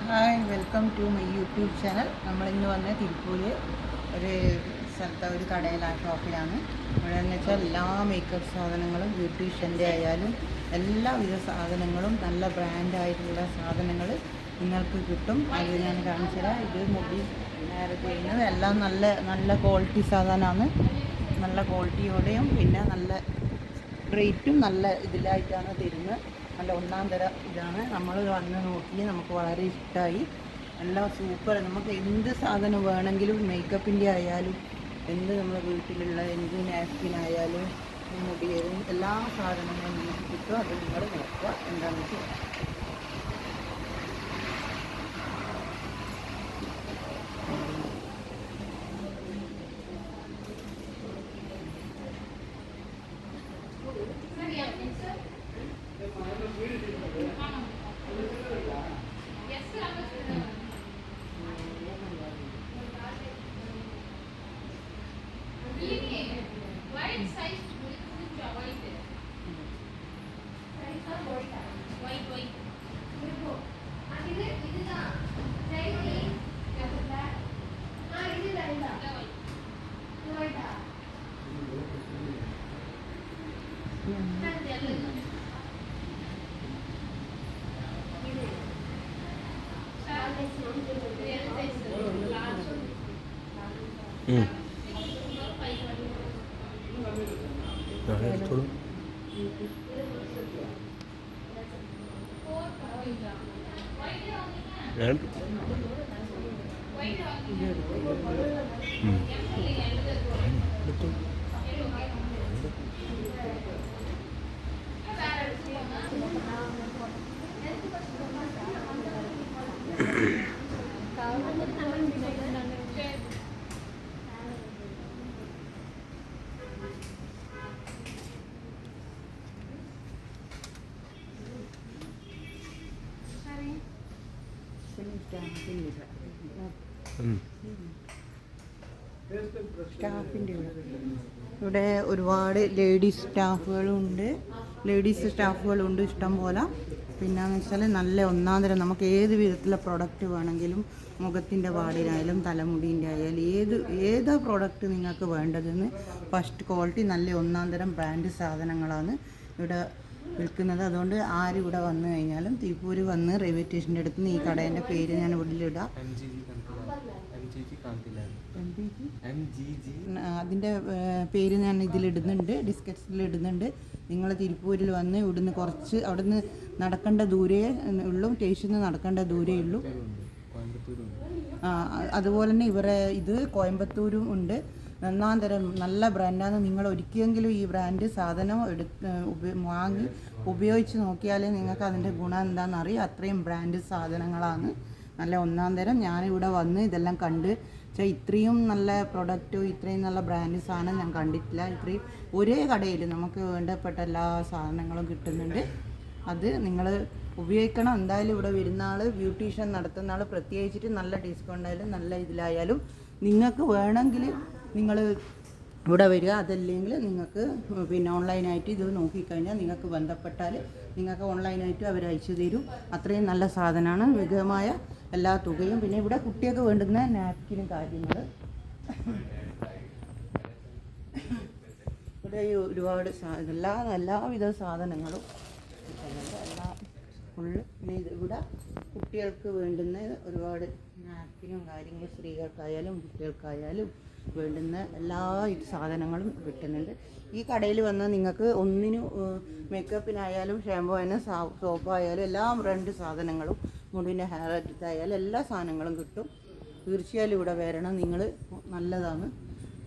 Hi, welcome to my YouTube channel. നമ്മളിന്ന് വന്ന് തിരുപ്പൂര് ഒരു സ്ഥലത്തെ ഒരു കടയിലാണ്, ഷോപ്പിലാണ്. ഇവിടെ എന്ന് വെച്ചാൽ എല്ലാ മേക്കപ്പ് സാധനങ്ങളും ബ്യൂട്ടീഷ്യൻ്റെ ആയാലും എല്ലാവിധ സാധനങ്ങളും നല്ല ബ്രാൻഡായിട്ടുള്ള സാധനങ്ങൾ നിങ്ങൾക്ക് കിട്ടും. അത് ഞാൻ കാണിച്ചു തരാം. ഇത് മുടി നേരെ ചെയ്യുന്നത് എല്ലാം നല്ല നല്ല ക്വാളിറ്റി സാധനമാണ്. നല്ല ക്വാളിറ്റിയോടെയും പിന്നെ നല്ല റേറ്റും നല്ല ഇതിലായിട്ടാണ് തരുന്നത്. നല്ല ഒന്നാം തരം ഇതാണ്. നമ്മൾ വന്ന് നോക്കി നമുക്ക് വളരെ ഇഷ്ടമായി. എല്ലാം സൂപ്പർ. നമുക്ക് എന്ത് സാധനം വേണമെങ്കിലും മേക്കപ്പിൻ്റെ ആയാലും എന്ത് നമ്മുടെ വീട്ടിലുള്ള എന്ത് നാപ്കിനായാലും മുടിയും എല്ലാ സാധനങ്ങളും നിങ്ങൾക്ക് കിട്ടും. അത് നിങ്ങൾ നോക്കുക എന്താണെന്ന് വെച്ചാൽ. സ്റ്റാഫിൻ്റെ ഇവിടെ ഒരുപാട് ലേഡീസ് സ്റ്റാഫുകളുണ്ട് ഇഷ്ടം പോലെ. പിന്നെയെന്ന് വെച്ചാൽ നല്ല ഒന്നാം തരം നമുക്ക് ഏത് വിധത്തിലുള്ള പ്രൊഡക്റ്റ് വേണമെങ്കിലും മുഖത്തിൻ്റെ പാടിനായാലും തലമുടീൻ്റെ ആയാലും ഏതാ പ്രൊഡക്റ്റ് നിങ്ങൾക്ക് വേണ്ടതെന്ന് ഫസ്റ്റ് ക്വാളിറ്റി നല്ല ഒന്നാം തരം ബ്രാൻഡ് സാധനങ്ങളാണ് ഇവിടെ വിൽക്കുന്നത്. അതുകൊണ്ട് ആരും ഇവിടെ വന്നു കഴിഞ്ഞാലും തിരുപ്പൂര് വന്ന് റെയിൽവേ സ്റ്റേഷൻ്റെ അടുത്ത് നിന്ന് ഈ കടേൻ്റെ പേര് ഞാൻ ഉള്ളിലിടാം. അതിൻ്റെ പേര് ഞാൻ ഇതിലിടുന്നുണ്ട്, ഡിസ്ക്രിപ്ഷനിലിടുന്നുണ്ട്. നിങ്ങൾ തിരുപ്പൂരിൽ വന്ന് ഇവിടുന്ന് കുറച്ച് അവിടുന്ന് നടക്കേണ്ട ദൂരേ ഉള്ളൂ, സ്റ്റേഷനിൽ നിന്ന് നടക്കേണ്ട ദൂരേ ഉള്ളൂ. അതുപോലെ തന്നെ ഇത് കോയമ്പത്തൂരും ഉണ്ട്. ഒന്നാം തരം നല്ല ബ്രാൻഡാണ്. നിങ്ങൾ ഒരിക്കലെങ്കിലും ഈ ബ്രാൻഡ് സാധനം വാങ്ങി ഉപയോഗിച്ച് നോക്കിയാലേ നിങ്ങൾക്ക് അതിൻ്റെ ഗുണം എന്താണെന്ന് അറിയാം. അത്രയും ബ്രാൻഡ് സാധനങ്ങളാണ്, നല്ല ഒന്നാം തരം. ഞാനിവിടെ വന്ന് ഇതെല്ലാം കണ്ട് ഇത്രയും നല്ല പ്രൊഡക്റ്റും ഇത്രയും നല്ല ബ്രാൻഡ് സാധനം ഞാൻ കണ്ടിട്ടില്ല. ഇത്രയും ഒരേ കടയിൽ നമുക്ക് വേണ്ടപ്പെട്ട എല്ലാ സാധനങ്ങളും കിട്ടുന്നുണ്ട്. അത് നിങ്ങൾ ഉപയോഗിക്കണം. എന്തായാലും ഇവിടെ വരുന്ന ആൾ, ബ്യൂട്ടീഷ്യൻ നടത്തുന്ന ആൾ പ്രത്യേകിച്ചിട്ട് നല്ല ഡിസ്കൗണ്ട് ആയാലും നല്ല ഇതിലായാലും നിങ്ങൾക്ക് വേണമെങ്കിൽ നിങ്ങൾ ഇവിടെ വരിക. അതല്ലെങ്കിൽ നിങ്ങൾക്ക് പിന്നെ ഓൺലൈനായിട്ട് ഇത് നോക്കിക്കഴിഞ്ഞാൽ നിങ്ങൾക്ക് ബന്ധപ്പെട്ടാൽ നിങ്ങൾക്ക് ഓൺലൈനായിട്ട് അവർ അയച്ചു തരും. അത്രയും നല്ല സാധനമാണ്, മിതമായ എല്ലാ തുകയും. പിന്നെ ഇവിടെ കുട്ടികൾക്ക് വേണ്ടുന്ന നാപ്കിനും കാര്യങ്ങൾ ഇവിടെ ഒരുപാട് എല്ലാവിധ സാധനങ്ങളും ഫുള്ള്. ഇവിടെ കുട്ടികൾക്ക് വേണ്ടുന്ന ഒരുപാട് നാപ്കിനും കാര്യങ്ങളും സ്ത്രീകൾക്കായാലും കുട്ടികൾക്കായാലും വേണ്ടുന്ന എല്ലാ സാധനങ്ങളും കിട്ടുന്നുണ്ട്. ഈ കടയിൽ വന്നാൽ നിങ്ങൾക്ക് ഒന്നിനും മേക്കപ്പിനായാലും ഷാമ്പു ആയാലും സോപ്പായാലും എല്ലാ ബ്രാൻഡ് സാധനങ്ങളും മുടിൻ്റെ ഹെയർ ഇതായാലും എല്ലാ സാധനങ്ങളും കിട്ടും. തീർച്ചയായും ഇവിടെ വരണം. നിങ്ങൾ നല്ലതാണ്.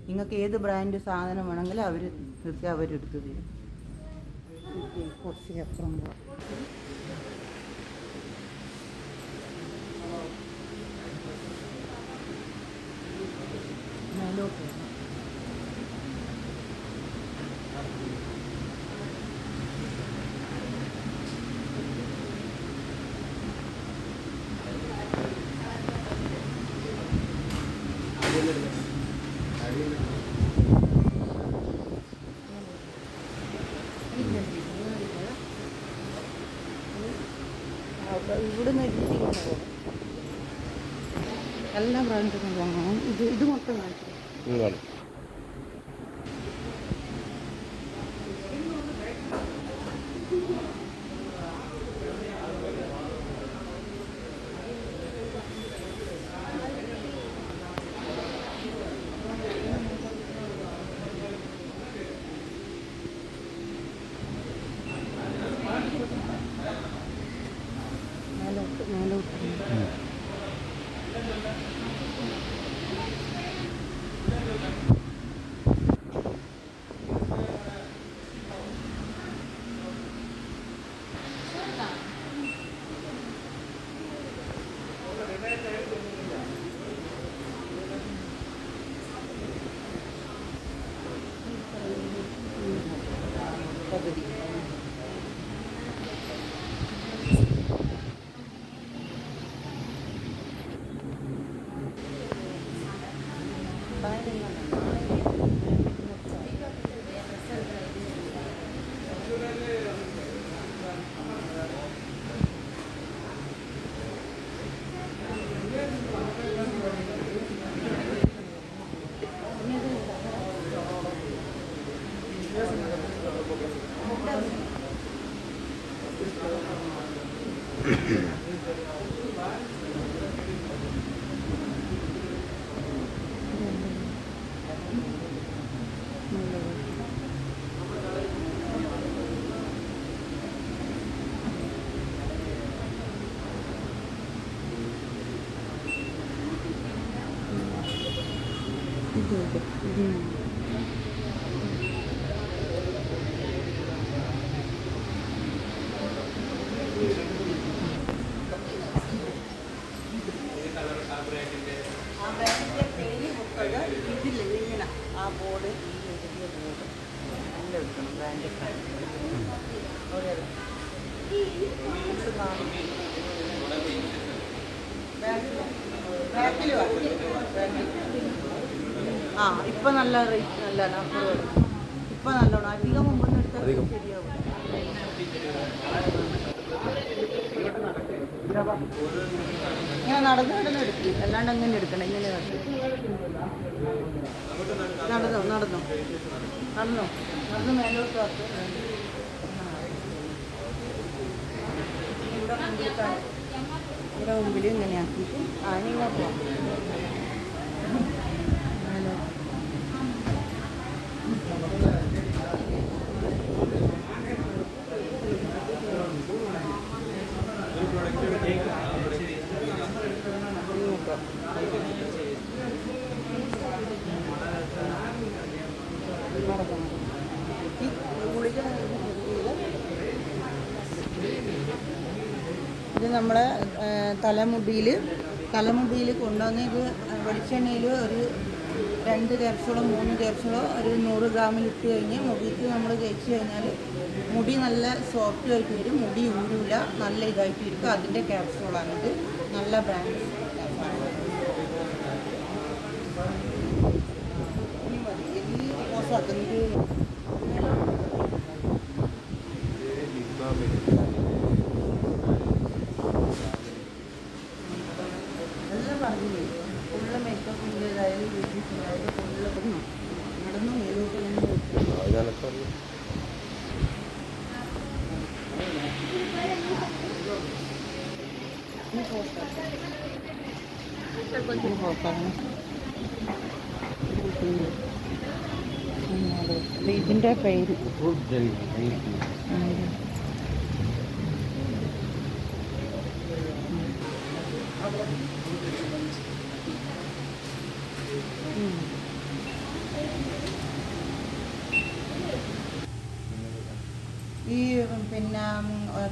നിങ്ങൾക്ക് ഏത് ബ്രാൻഡ് സാധനം വേണമെങ്കിലും അവർ തീർച്ചയായും അവരെടുത്ത് തരും. കുറച്ച് അപ്പുറം പോകാം. മേലോട്ട് ഇവിടെ നിന്ന് ഇങ്ങനെ പോകും. എല്ലാ ബ്രാൻഡും വാങ്ങണം. ഇത് മൊത്തം കാണിച്ചു. മേലോട്ട് പകുതി. ഇതില്ല ആ ബോർഡ്, ഈ എഴുതിയ ബോർഡ് നല്ല എടുക്കണം. ബ്രാൻഡ് ആ ഇപ്പം നല്ല റേറ്റ് നല്ലതാണ്. ഇപ്പം നല്ലോണം അധികം മുമ്പ് എടുത്താൽ ശരിയാവും. ഇങ്ങനെ നടന്ന് എടുക്കും, അല്ലാണ്ട് അങ്ങനെ എടുക്കണം. ഇങ്ങനെ നടന്നു മേലോട്ട് ആക്കും. ഇവിടെ മുമ്പിൽ ഇങ്ങനെ ആക്കിയിട്ട് നിങ്ങൾ പോവാം. ഇത് നമ്മളെ തലമുടിയിൽ കൊണ്ടുവന്ന് ഇത് വെളിച്ചെണ്ണയിൽ ഒരു 2 ക്യാപ്സൂളോ 3 ക്യാപ്സൂളോ ഒരു 100 ഗ്രാമിൽ ഇട്ട് കഴിഞ്ഞ് മുടിക്ക് നമ്മൾ തേച്ച് കഴിഞ്ഞാൽ മുടി നല്ല സോഫ്റ്റ് ആയിട്ട് വരും. മുടി ഊരില്ല, നല്ല ഇതായിട്ട് ഇരിക്കും. അതിൻ്റെ ക്യാപ്സൂളാണിത്. നല്ല ബ്രാൻഡ് എല്ലാം പറഞ്ഞില്ലേ. ഫുള്ള് മേക്കപ്പിൻ്റെതായാലും ബ്യൂട്ടീഷ്യനായാലും ഫുള്ള് നടന്നു മേലോട്ട് ഇതിൻ്റെ പേര് ഈ പിന്നെ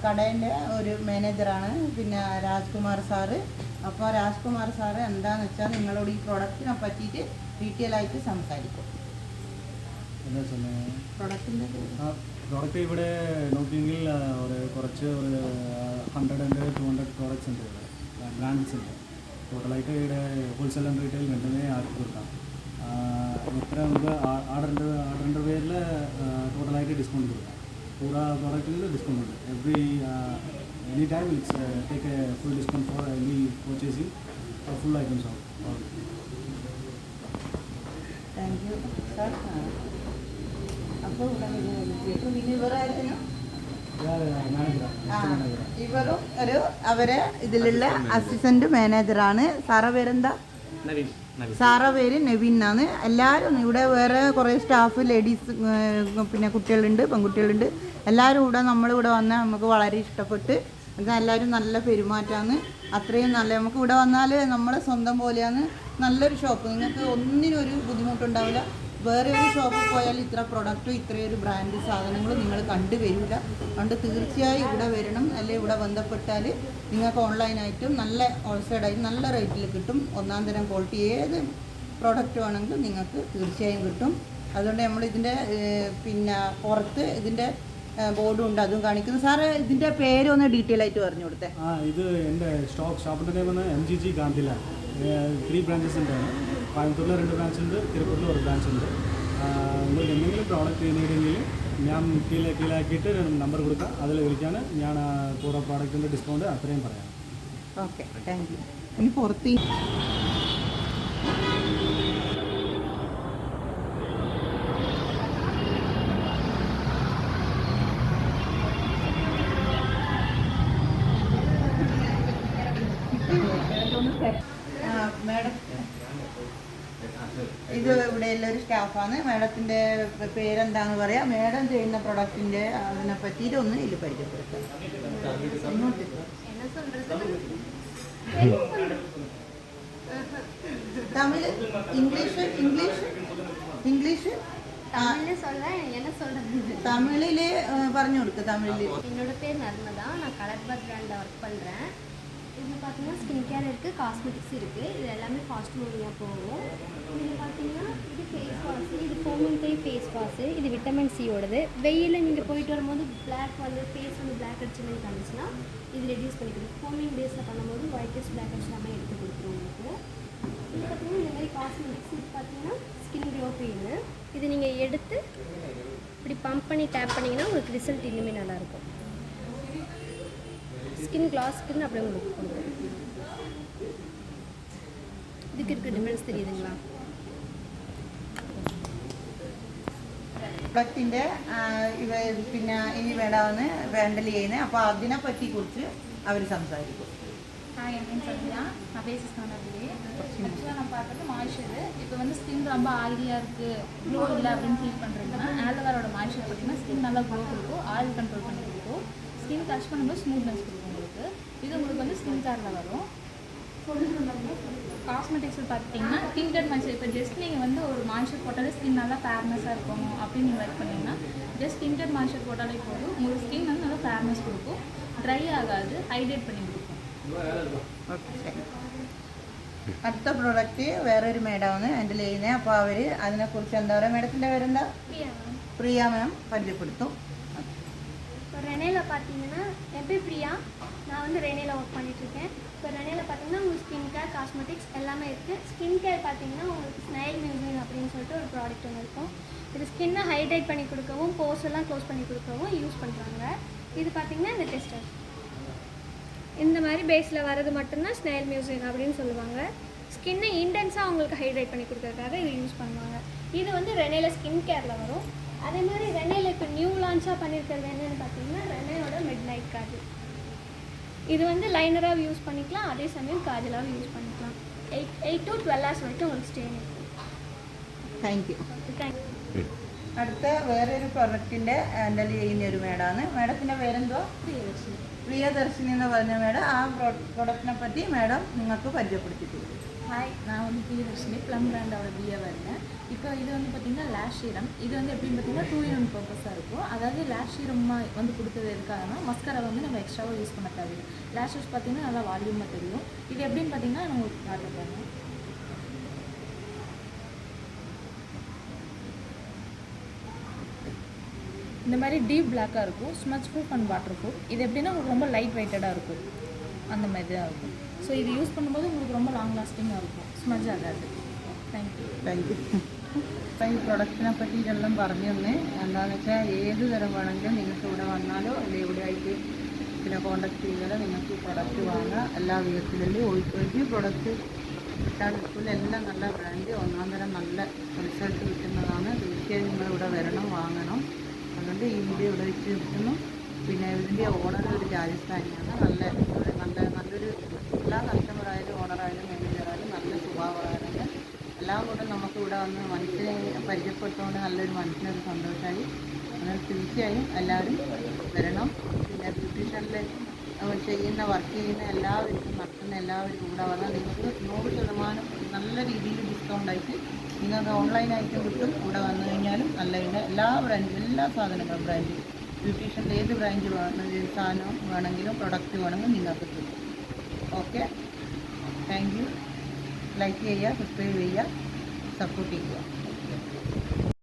കടേൻ്റെ ഒരു മാനേജറാണ് പിന്നെ രാജ്കുമാർ സാറ്. അപ്പോൾ രാജ്കുമാർ സാറ് എന്താണെന്ന് വെച്ചാൽ നിങ്ങളോട് ഈ പ്രോഡക്റ്റിനെ പറ്റിയിട്ട് ഡീറ്റെയിൽ ആയിട്ട് സംസാരിക്കും. പ്രോഡക്റ്റ് ഇവിടെ നോക്കിയെങ്കിൽ കുറച്ച് 100 and 200 പ്രോഡക്ട്സ് ഉണ്ട്. ഇവിടെ ബ്രാൻഡ്സ് ഉണ്ട്. ടോട്ടലായിട്ട് ഇവിടെ ഹോൾസെയിൽ ആൻഡ് റീറ്റെയിൽ രണ്ടുമേ ആക്കി കൊടുക്കാം. എത്ര നമുക്ക് ആർഡറിൻ്റെ പേരിൽ ടോട്ടലായിട്ട് ഡിസ്കൗണ്ട് കൊടുക്കാം. पूरा product discount every any time its take a full discount for any purchasing full items of അപ്പോൾ ഇവിടെ പിന്നെ ഇവരായിരുന്നു ഇവരും ഒരു അവരെ ഇതിലുള്ള അസിസ്റ്റന്റ് മാനേജറാണ്. സാറ പേരെന്താ? സാറ പേര് നവീൻ എന്നാണ്. എല്ലാവരും ഇവിടെ വേറെ കുറേ സ്റ്റാഫ് ലേഡീസ് പിന്നെ കുട്ടികളുണ്ട്, പെൺകുട്ടികളുണ്ട്. എല്ലാവരും ഇവിടെ നമ്മളിവിടെ വന്നാൽ നമുക്ക് വളരെ ഇഷ്ടപ്പെട്ട് എല്ലാവരും നല്ല പെരുമാറ്റമാണ്. അത്രയും നല്ല നമുക്ക് ഇവിടെ വന്നാൽ നമ്മളെ സ്വന്തം പോലെയാണ്. നല്ലൊരു ഷോപ്പ്, നിങ്ങൾക്ക് ഒന്നിനും ഒരു ബുദ്ധിമുട്ടുണ്ടാവില്ല. വേറെ ഒരു ഷോപ്പിൽ പോയാൽ ഇത്ര പ്രൊഡക്റ്റും ഇത്രയൊരു ബ്രാൻഡ് സാധനങ്ങളും നിങ്ങൾ കണ്ടുവരില്ല. അതുകൊണ്ട് തീർച്ചയായും ഇവിടെ വരണം. അല്ലെങ്കിൽ ഇവിടെ ബന്ധപ്പെട്ടാൽ നിങ്ങൾക്ക് ഓൺലൈനായിട്ടും നല്ല ഹോൾസെയിലായിട്ടും നല്ല റേറ്റിൽ കിട്ടും. ഒന്നാം തരം ക്വാളിറ്റി ഏത് പ്രോഡക്റ്റ് വേണമെങ്കിലും നിങ്ങൾക്ക് തീർച്ചയായും കിട്ടും. അതുകൊണ്ട് നമ്മളിതിൻ്റെ പിന്നെ പുറത്ത് ഇതിൻ്റെ ബോർഡും ഉണ്ട്, അതും കാണിക്കുന്നു. സാറ് ഇതിൻ്റെ പേരൊന്ന് ഡീറ്റെയിൽ ആയിട്ട് പറഞ്ഞു കൊടുത്തേ. ഇത് എൻ്റെ ഷോപ്പിൻ്റെ നെയിം MGG ഗാന്ധിലാൻഡ്. 3 ബ്രാഞ്ചസ് ഉണ്ടാണ്. കോയമ്പത്തൂരിൽ 2 ബ്രാഞ്ച് ഉണ്ട്, തിരുപ്പൂരിൽ 1 ബ്രാഞ്ച് ഉണ്ട്. നിങ്ങൾക്ക് എന്തെങ്കിലും പ്രോഡക്റ്റ് നീടെങ്കിൽ ഞാൻ കീഴാക്കിയിട്ട് നമ്പർ കൊടുക്കാം, അതിൽ വിളിക്കാൻ ഞാൻ കൂടെ പ്രോഡക്റ്റിൻ്റെ ഡിസ്കൗണ്ട് അത്രയും പറയാം. Okay, thank you. ഇനി പുറത്ത് മാഡം ഇത് ഇവിടെയുള്ള ഒരു സ്റ്റാഫാണ്. മാഡത്തിൻ്റെ പേരെന്താന്ന് പറയാം. മാഡം ചെയ്യുന്ന പ്രൊഡക്റ്റിൻ്റെ അതിനെ പറ്റിയിട്ടൊന്ന് ഇതിൽ പരിചയപ്പെടുത്താം. തമിഴ്, ഇംഗ്ലീഷ് ഇംഗ്ലീഷ് ഇംഗ്ലീഷ് തമിഴില് പറഞ്ഞു കൊടുക്കുക. തമിഴില് என்னோட பேர் நர்மதா. நான் கலர் பர் பிராண்டில் ஒர்க் பண்ணுறேன். இதில் பார்த்தீங்கன்னா ஸ்கின் கேர் இருக்குது, காஸ்மெட்டிக்ஸ் இருக்குது. இது எல்லாமே ஃபாஸ்ட் மூவிங்காக போகும். இதில் பார்த்தீங்கன்னா இது ஃபேஸ் வாஷு, இது ஃபோமிங் டைப் ஃபேஸ் வாஷு, இது விட்டமின் சியோடது. வெயிலில் நீங்கள் போயிட்டு வரும்போது பிளாக் வந்து ஃபேஸ் வந்து பிளாக் அடிச்சு மாதிரி காமிச்சுன்னா இது ரெடியூஸ் பண்ணி கொடுக்கும். ஃபோமிங் பேஸில் பண்ணும்போது ஒயிட்டஸ் பிளாக் அடிச்சு எல்லாமே எடுத்து கொடுத்துரும் உங்களுக்கு. இது பார்த்தீங்கன்னா இந்த மாதிரி காஸ்மெட்டிக்ஸ். இது பார்த்தீங்கன்னா ஸ்கின் க்ளோ க்ரீமு. இது நீங்கள் எடுத்து இப்படி பம்ப் பண்ணி டேப் பண்ணிங்கன்னா உங்களுக்கு ரிசல்ட் இன்னுமே நல்லாயிருக்கும். ஸ்கின் கிளாஸ் ஸ்கின் அப்படியே உங்களுக்கு கொடுக்கும். இதுக்கு இருக்க டிஃப்ரென்ஸ் தெரியுதுங்களா? പ്രൊഡക്റ്റിൻ്റെ ഇവ പിന്നെ ഇനി വേണമെന്ന് ഹാൻഡിൽ ചെയ്യുന്നത്. അപ്പോൾ അതിനെപ്പറ്റി കുറിച്ച് അവർ സംസാരിക്കും. என் நேம் சந்தியா. நான் ஃபேஸஸ் காணவில்லை. ஆக்சுவலாக நான் பார்க்குறது மாய்ஸ்சரு. இப்போ வந்து ஸ்கின் ரொம்ப ஆயிலியாக இருக்குது, க்ளோ இல்லை அப்படின்னு ஃபீல் பண்ணுறீங்கன்னா ஆல்வேரோட மாய்ஸ்சர் பார்த்திங்கன்னா ஸ்கின் நல்லா க்ளோ கொடுக்கும், ஆயில் கண்ட்ரோல் பண்ணி கொடுக்கும், ஸ்கின் டச் பண்ணும்போது ஸ்மூத்னஸ் கொடுக்கும் உங்களுக்கு. இது உங்களுக்கு வந்து ஸ்கின் கேரில் வரும். காஸ்மெட்டிக்ஸில் பார்த்திங்கன்னா டிண்டட் மாய்ஸ்சர். இப்போ ஜஸ்ட் நீங்கள் வந்து ஒரு மாய்ஸ்சர் போட்டாலே ஸ்கின் நல்லா ஃபேர்னஸாக இருக்கணும் அப்படின்னு நீங்கள் ஒர்க் பண்ணிங்கன்னா ஜஸ்ட் டிண்டட் மாய்ஸ்சர் போட்டாலே போதும். உங்களுக்கு ஸ்கின் வந்து நல்லா ஃபேர்னஸ் கொடுக்கும், ட்ரை ஆகாது, ஹைட்ரேட் பண்ணி கொடுக்கும். അടുത്ത പ്രോഡക്റ്റ് വേറൊരു മേഡമാണ് ഹാൻഡിൽ ചെയ്യുന്നത്. അപ്പോൾ അവർ അതിനെക്കുറിച്ച് എന്താ പറയുക? മേഡത്തിൻ്റെ പേരെന്താ? പ്രിയ മാം പരിചയപ്പെടുത്തും. இப்போ ரெனேல பார்த்தீங்கன்னா என் பேர் பிரியா. நான் வந்து ரெனேல ஒர்க் பண்ணிகிட்ருக்கேன். இப்போ ரெனேல பார்த்தீங்கன்னா உங்களுக்கு ஸ்கின் கேர், காஸ்மெட்டிக்ஸ் எல்லாமே இருக்குது. ஸ்கின் கேர் பார்த்தீங்கன்னா உங்களுக்கு ஸ்னைல் மியூசியம் அப்படின்னு சொல்லிட்டு ஒரு ப்ராடக்ட் ஒன்று இருக்கும். இது ஸ்கின்னை ஹைட்ரேட் பண்ணி கொடுக்கவும், போர்ஸ் எல்லாம் க்ளோஸ் பண்ணி கொடுக்கவும் யூஸ் பண்ணுறாங்க. இது பார்த்தீங்கன்னா இந்த டெஸ்டர் இந்த மாதிரி பேஸில் வர்றது மட்டும்தான் ஸ்னைல் மியூசியம் அப்படின்னு சொல்லுவாங்க. ஸ்கின்னை இன்டென்ஸாக அவங்களுக்கு ஹைட்ரேட் பண்ணி கொடுக்கறதுக்காக இது யூஸ் பண்ணுவாங்க. இது வந்து ரெனேல ஸ்கின் கேரில் வரும். அதே மாதிரி ரெனேல இப்போ நியூ லான்ச்சாக பண்ணியிருக்கிறது என்னென்னு பார்த்தீங்கன்னா ரெனேலோட மிட் நைட் காஜல். இது வந்து லைனராக யூஸ் பண்ணிக்கலாம், அதே சமயம் காஜலாகவும் யூஸ் பண்ணிக்கலாம். 8 to 12 hours வரைக்கும் உங்களுக்கு ஸ்டே இருக்கும். Thank you. தேங்க்யூ. അടുത്ത വേറൊരു പ്രൊഡക്റ്റിൻ്റെ ഹാൻഡിൽ ചെയ്യുന്ന ഒരു മേഡമാണ്. മേഡത്തിൻ്റെ പേരെന്തോ? പ്രിയദർശിനി എന്ന് പറഞ്ഞ മേഡം. ആ പ്രൊഡക്റ്റിനെ പറ്റി മേഡം നിങ്ങൾക്ക് പരിചയപ്പെടുത്തിയിട്ടുണ്ട്. ஹாய், நான் வந்து பிரியதர்ஷினி ப்ளம் பிராண்டோட பிஏவாக இருக்கேன். இப்போ இது வந்து பார்த்திங்கன்னா லேஷ் சீரம். இது வந்து எப்படின்னு பார்த்தீங்கன்னா 2 in 1 பர்பஸாக இருக்கும். அதாவது லேஷ் சீரமாக வந்து கொடுத்தது எதுக்காகனா மஸ்கரா வந்து நம்ம எக்ஸ்ட்ராவாக யூஸ் பண்ண தேவையில்லை. லேஷஸ் பார்த்திங்கன்னா நல்லா வால்யூமாக தெரியும். இது எப்படின்னு பார்த்தீங்கன்னா நம்ம உங்களுக்கு காட்டுறாங்க. இந்த மாதிரி டீப் பிளாக்காக இருக்கும், smudge proof and water proof. இது எப்படின்னா உங்களுக்கு ரொம்ப லைட் வெயிட்டடாக இருக்கும், அந்த மாதிரி தான் இருக்கும். ஸோ இது யூஸ் பண்ணும்போது உங்களுக்கு ரொம்ப லாங் ലാസ്റ്റിംഗ് ആയിരിക്കും, സ്മജ് ആകാതെ. Thank you. അപ്പം ഈ പ്രൊഡക്റ്റിനെ പറ്റിയിട്ടെല്ലാം പറഞ്ഞു തന്നെ. എന്താണെന്ന് വെച്ചാൽ ഏത് തരം വേണമെങ്കിലും നിങ്ങൾക്ക് ഇവിടെ വന്നാലോ അല്ലെങ്കിൽ ഇവിടെ ആയിട്ട് പിന്നെ കോൺടാക്ട് ചെയ്താലോ നിങ്ങൾക്ക് ഈ പ്രൊഡക്റ്റ് വാങ്ങാം. എല്ലാ വിധത്തിലും ഒരു പ്രൊഡക്റ്റ് എല്ലാം നല്ല ബ്രാൻഡ്, ഒന്നാം തരം നല്ല റിസൾട്ട് കിട്ടുന്നതാണ്. തീർച്ചയായും നിങ്ങളിവിടെ വരണം, വാങ്ങണം. അതുകൊണ്ട് ഈ വീഡിയോ ഇവിടെ വെച്ച് കിട്ടുന്നു. പിന്നെ ഇതിൻ്റെ ഓണർ ഒരു രാജസ്ഥാനിയാണ്. നല്ലൊരു എല്ലാ കസ്റ്റമറായാലും ഓണറായാലും മാനേജറായാലും നല്ല സ്വഭാവമാണ്. എല്ലാം കൂടെ നമുക്ക് ഇവിടെ വന്ന് മനുഷ്യനെ പരിചയപ്പെട്ടുകൊണ്ട് നല്ലൊരു മനസ്സിനൊരു സന്തോഷമായി. എന്നാൽ തീർച്ചയായും എല്ലാവരും വരണം. പിന്നെ ബ്യൂട്ടീഷ്യനിൽ ചെയ്യുന്ന വർക്ക് ചെയ്യുന്ന എല്ലാവർക്കും നടത്തുന്ന എല്ലാവർക്കും ഇവിടെ വന്നാൽ നിങ്ങൾക്ക് 100% നല്ല രീതിയിൽ ഡിസ്കൗണ്ട് ആയിട്ട് നിങ്ങൾക്ക് ഓൺലൈനായിട്ടും കിട്ടും. ഇവിടെ വന്നു കഴിഞ്ഞാലും നല്ല എല്ലാ ബ്രാൻഡും എല്ലാ സാധനങ്ങളും ബ്രാൻഡ് ബ്യൂട്ടീഷ്യൻ്റെ ഏത് ബ്രാൻഡ് സാധനം വേണമെങ്കിലും പ്രൊഡക്റ്റ് വേണമെങ്കിലും നിങ്ങൾക്ക് കിട്ടും. Okay, thank you. ലൈക്ക് ചെയ്യുക, സബ്സ്ക്രൈബ് ചെയ്യുക, സപ്പോർട്ട് ചെയ്യുക.